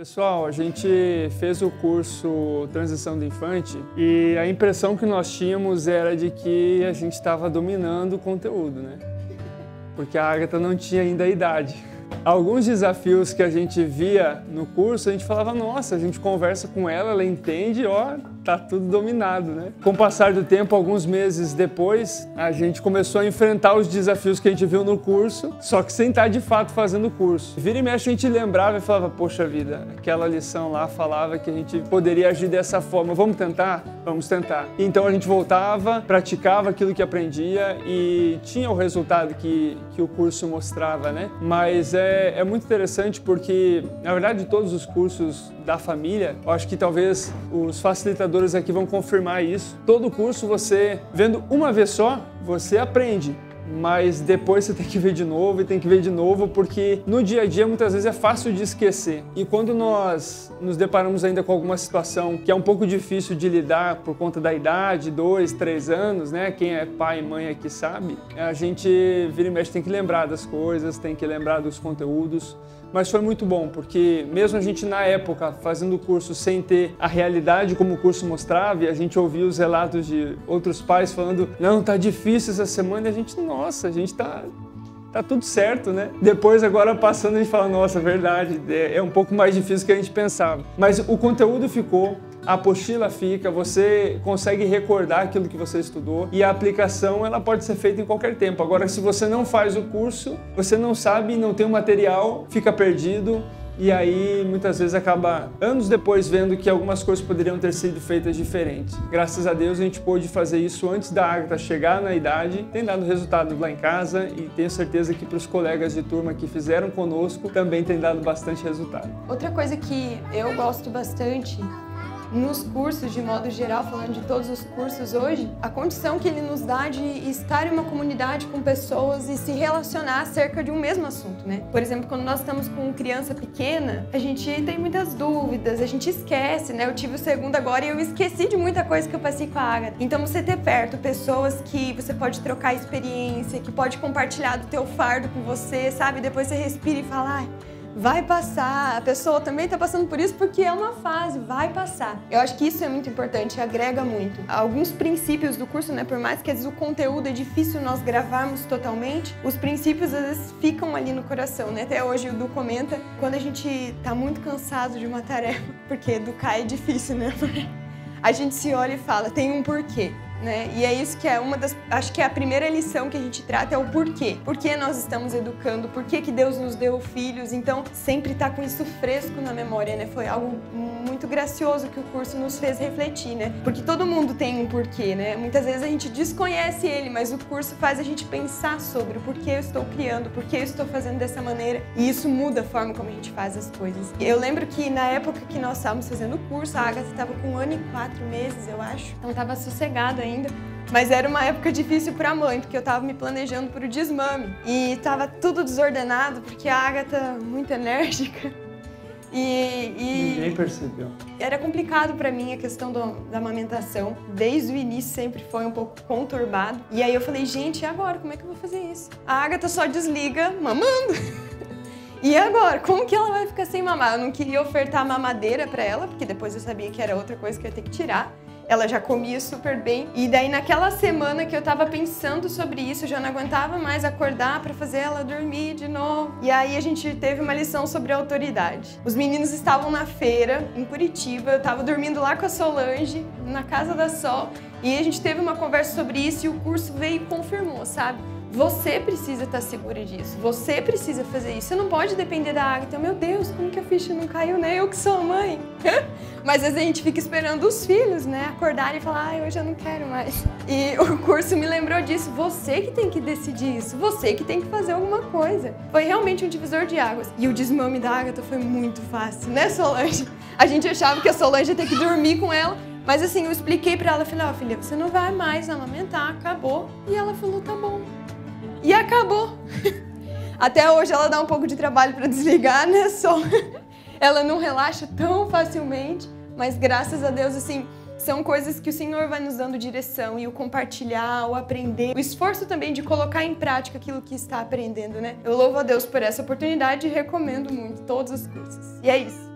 Pessoal, a gente fez o curso Transição do Infante e a impressão que nós tínhamos era de que a gente estava dominando o conteúdo, né? Porque a Agatha não tinha ainda a idade. Alguns desafios que a gente via no curso, a gente falava, nossa, a gente conversa com ela, ela entende, ó, tá tudo dominado, né? Com o passar do tempo, alguns meses depois, a gente começou a enfrentar os desafios que a gente viu no curso, só que sem estar de fato fazendo o curso. Vira e mexe a gente lembrava e falava, poxa vida, aquela lição lá falava que a gente poderia agir dessa forma, vamos tentar? Vamos tentar. Então a gente voltava, praticava aquilo que aprendia e tinha o resultado que o curso mostrava, né? Mas é muito interessante porque, na verdade, todos os cursos da família, eu acho que talvez os facilitadores aqui vão confirmar isso. Todo curso você, vendo uma vez só, você aprende. Mas depois você tem que ver de novo e tem que ver de novo, porque no dia a dia muitas vezes é fácil de esquecer. E quando nós nos deparamos ainda com alguma situação que é um pouco difícil de lidar por conta da idade, 2, 3 anos, né? Quem é pai e mãe aqui sabe, a gente vira e mexe tem que lembrar das coisas, tem que lembrar dos conteúdos. Mas foi muito bom, porque mesmo a gente na época fazendo o curso sem ter a realidade como o curso mostrava, e a gente ouvia os relatos de outros pais falando, não, tá difícil essa semana, e a gente, nossa, a gente tá tudo certo, né? Depois, agora passando, a gente fala, nossa, verdade, é um pouco mais difícil do que a gente pensava. Mas o conteúdo ficou, a apostila fica, você consegue recordar aquilo que você estudou e a aplicação ela pode ser feita em qualquer tempo. Agora, se você não faz o curso, você não sabe, não tem o material, fica perdido e aí muitas vezes acaba anos depois vendo que algumas coisas poderiam ter sido feitas diferentes. Graças a Deus a gente pôde fazer isso antes da Agatha chegar na idade, tem dado resultado lá em casa e tenho certeza que para os colegas de turma que fizeram conosco também tem dado bastante resultado. Outra coisa que eu gosto bastante nos cursos, de modo geral, falando de todos os cursos hoje, a condição que ele nos dá de estar em uma comunidade com pessoas e se relacionar acerca de um mesmo assunto, né? Por exemplo, quando nós estamos com criança pequena, a gente tem muitas dúvidas, a gente esquece, né? Eu tive o segundo agora e eu esqueci de muita coisa que eu passei com a Agatha. Então você ter perto pessoas que você pode trocar experiência, que pode compartilhar do teu fardo com você, sabe? Depois você respira e fala, ai, vai passar, a pessoa também está passando por isso porque é uma fase, vai passar. Eu acho que isso é muito importante, agrega muito. Alguns princípios do curso, né, por mais que às vezes o conteúdo é difícil nós gravarmos totalmente, os princípios às vezes ficam ali no coração, né? Até hoje o Du comenta, quando a gente tá muito cansado de uma tarefa, porque educar é difícil, né? A gente se olha e fala, tem um porquê. Né? E é isso que é uma das... Acho que é a primeira lição que a gente trata é o porquê. Por que nós estamos educando? Por que Deus nos deu filhos? Então, sempre tá com isso fresco na memória, né? Foi algo muito gracioso que o curso nos fez refletir, né? Porque todo mundo tem um porquê, né? Muitas vezes a gente desconhece ele, mas o curso faz a gente pensar sobre o porquê eu estou criando, porquê eu estou fazendo dessa maneira. E isso muda a forma como a gente faz as coisas. Eu lembro que na época que nós estávamos fazendo o curso, a Agatha estava com 1 ano e 4 meses, eu acho. Então, estava sossegada ainda. Mas era uma época difícil para a mãe, porque eu estava me planejando para o desmame. E estava tudo desordenado, porque a Agatha muito enérgica. Ninguém percebeu. Era complicado para mim a questão da amamentação. Desde o início sempre foi um pouco conturbado. E aí eu falei, gente, e agora? Como é que eu vou fazer isso? A Agatha só desliga mamando. E agora? Como que ela vai ficar sem mamar? Eu não queria ofertar mamadeira para ela, porque depois eu sabia que era outra coisa que eu ia ter que tirar. Ela já comia super bem. E daí naquela semana que eu tava pensando sobre isso, eu já não aguentava mais acordar pra fazer ela dormir de novo. E aí a gente teve uma lição sobre autoridade. Os meninos estavam na feira, em Curitiba, eu tava dormindo lá com a Solange, na casa da Sol, e a gente teve uma conversa sobre isso e o curso veio e confirmou, sabe? Você precisa estar segura disso, você precisa fazer isso, você não pode depender da Agatha. Meu Deus, como que a ficha não caiu, né? Eu que sou a mãe. Mas às vezes a gente fica esperando os filhos, né, acordarem e falar, ai, hoje eu não quero mais. E o curso me lembrou disso, você que tem que decidir isso, você que tem que fazer alguma coisa. Foi realmente um divisor de águas. E o desmame da Agatha foi muito fácil, né, Solange? A gente achava que a Solange ia ter que dormir com ela, mas assim, eu expliquei pra ela, falei, ó, filha, você não vai mais amamentar, acabou. E ela falou, tá bom. E acabou. Até hoje ela dá um pouco de trabalho para desligar, né, Sol? Ela não relaxa tão facilmente, mas graças a Deus, assim, são coisas que o Senhor vai nos dando direção e o compartilhar, o aprender, o esforço também de colocar em prática aquilo que está aprendendo, né? Eu louvo a Deus por essa oportunidade e recomendo muito todos os cursos. E é isso.